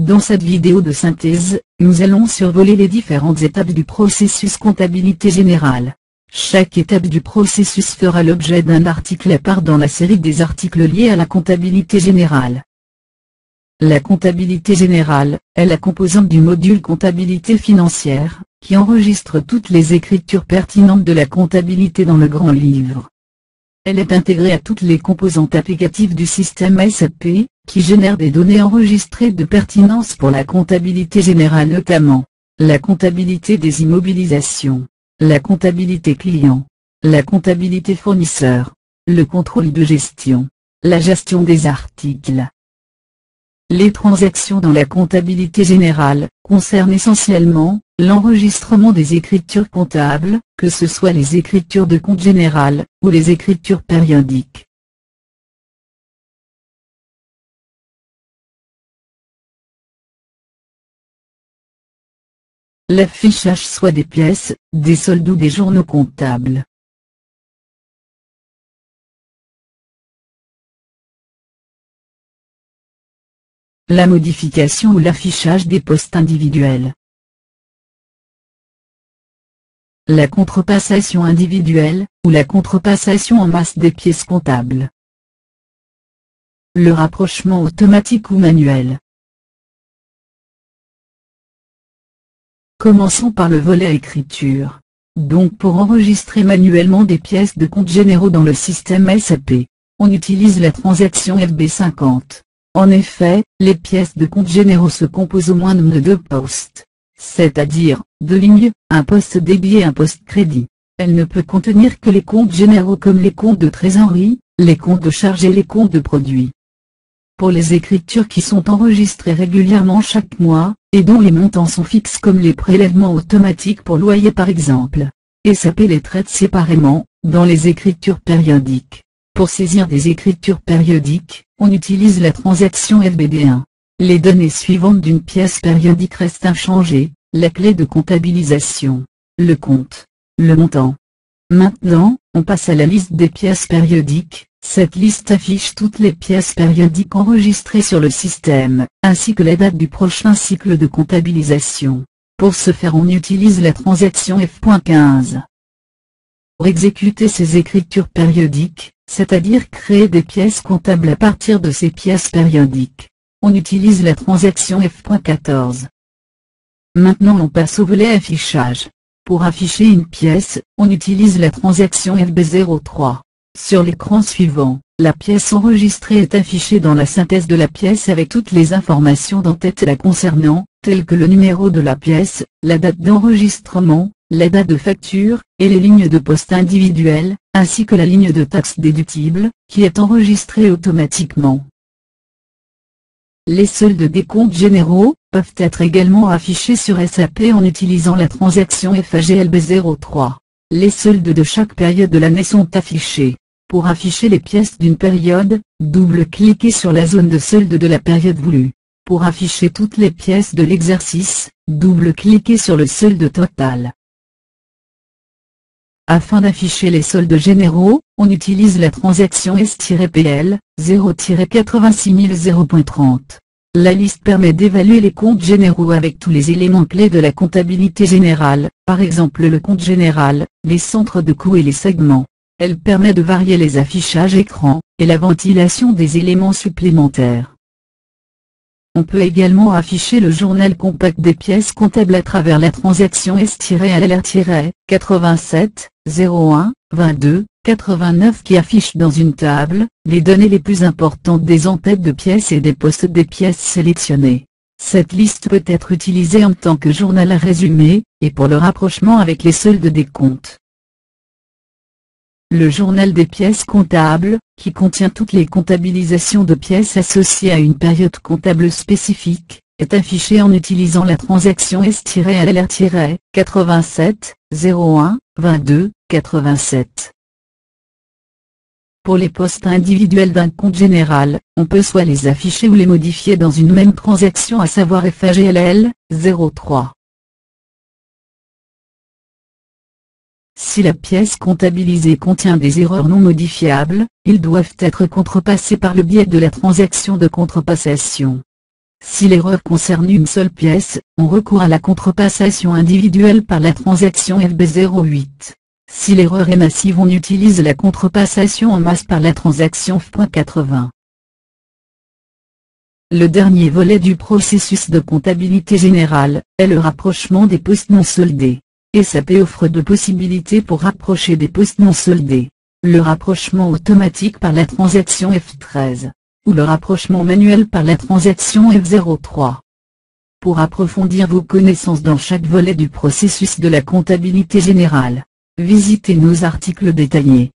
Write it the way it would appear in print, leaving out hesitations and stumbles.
Dans cette vidéo de synthèse, nous allons survoler les différentes étapes du processus comptabilité générale. Chaque étape du processus fera l'objet d'un article à part dans la série des articles liés à la comptabilité générale. La comptabilité générale est la composante du module comptabilité financière, qui enregistre toutes les écritures pertinentes de la comptabilité dans le grand livre. Elle est intégrée à toutes les composantes applicatives du système SAP, qui génère des données enregistrées de pertinence pour la comptabilité générale, notamment la comptabilité des immobilisations, la comptabilité client, la comptabilité fournisseur, le contrôle de gestion, la gestion des articles. Les transactions dans la comptabilité générale concernent essentiellement l'enregistrement des écritures comptables, que ce soit les écritures de compte général ou les écritures périodiques. L'affichage soit des pièces, des soldes ou des journaux comptables. La modification ou l'affichage des postes individuels. La contrepassation individuelle, ou la contrepassation en masse des pièces comptables. Le rapprochement automatique ou manuel. Commençons par le volet écriture. Donc pour enregistrer manuellement des pièces de compte généraux dans le système SAP, on utilise la transaction FB50. En effet, les pièces de compte généraux se composent au moins de deux postes, c'est-à-dire, deux lignes, un poste débit et un poste crédit. Elle ne peut contenir que les comptes généraux comme les comptes de trésorerie, les comptes de charges et les comptes de produits. Pour les écritures qui sont enregistrées régulièrement chaque mois, et dont les montants sont fixes comme les prélèvements automatiques pour loyer par exemple, SAP les traite séparément, dans les écritures périodiques. Pour saisir des écritures périodiques, on utilise la transaction FBD1. Les données suivantes d'une pièce périodique restent inchangées, la clé de comptabilisation, le compte, le montant. Maintenant, on passe à la liste des pièces périodiques. Cette liste affiche toutes les pièces périodiques enregistrées sur le système, ainsi que la date du prochain cycle de comptabilisation. Pour ce faire, on utilise la transaction F.15. Pour exécuter ces écritures périodiques, c'est-à-dire créer des pièces comptables à partir de ces pièces périodiques, on utilise la transaction F.14. Maintenant on passe au volet affichage. Pour afficher une pièce, on utilise la transaction FB03. Sur l'écran suivant, la pièce enregistrée est affichée dans la synthèse de la pièce avec toutes les informations d'entête la concernant, telles que le numéro de la pièce, la date d'enregistrement, la date de facture, et les lignes de poste individuelles, ainsi que la ligne de taxe déductible, qui est enregistrée automatiquement. Les soldes des comptes généraux peuvent être également affichés sur SAP en utilisant la transaction FAGLB03. Les soldes de chaque période de l'année sont affichés. Pour afficher les pièces d'une période, double-cliquez sur la zone de solde de la période voulue. Pour afficher toutes les pièces de l'exercice, double-cliquez sur le solde total. Afin d'afficher les soldes généraux, on utilise la transaction S-PL, 0-86030. La liste permet d'évaluer les comptes généraux avec tous les éléments clés de la comptabilité générale, par exemple le compte général, les centres de coûts et les segments. Elle permet de varier les affichages écran, et la ventilation des éléments supplémentaires. On peut également afficher le journal compact des pièces comptables à travers la transaction S-LR-87 01 22 89 qui affiche dans une table les données les plus importantes des entêtes de pièces et des postes des pièces sélectionnées. Cette liste peut être utilisée en tant que journal à résumé, et pour le rapprochement avec les soldes des comptes. Le journal des pièces comptables, qui contient toutes les comptabilisations de pièces associées à une période comptable spécifique, est affiché en utilisant la transaction S-LR-87 01 22 87. Pour les postes individuels d'un compte général, on peut soit les afficher ou les modifier dans une même transaction, à savoir FAGLL 03. Si la pièce comptabilisée contient des erreurs non modifiables, ils doivent être contrepassés par le biais de la transaction de contrepassation. Si l'erreur concerne une seule pièce, on recourt à la contrepassation individuelle par la transaction FB08. Si l'erreur est massive, on utilise la contrepassation en masse par la transaction F.80. Le dernier volet du processus de comptabilité générale est le rapprochement des postes non soldés. SAP offre deux possibilités pour rapprocher des postes non soldés. Le rapprochement automatique par la transaction F13, ou le rapprochement manuel par la transaction F03. Pour approfondir vos connaissances dans chaque volet du processus de la comptabilité générale, visitez nos articles détaillés.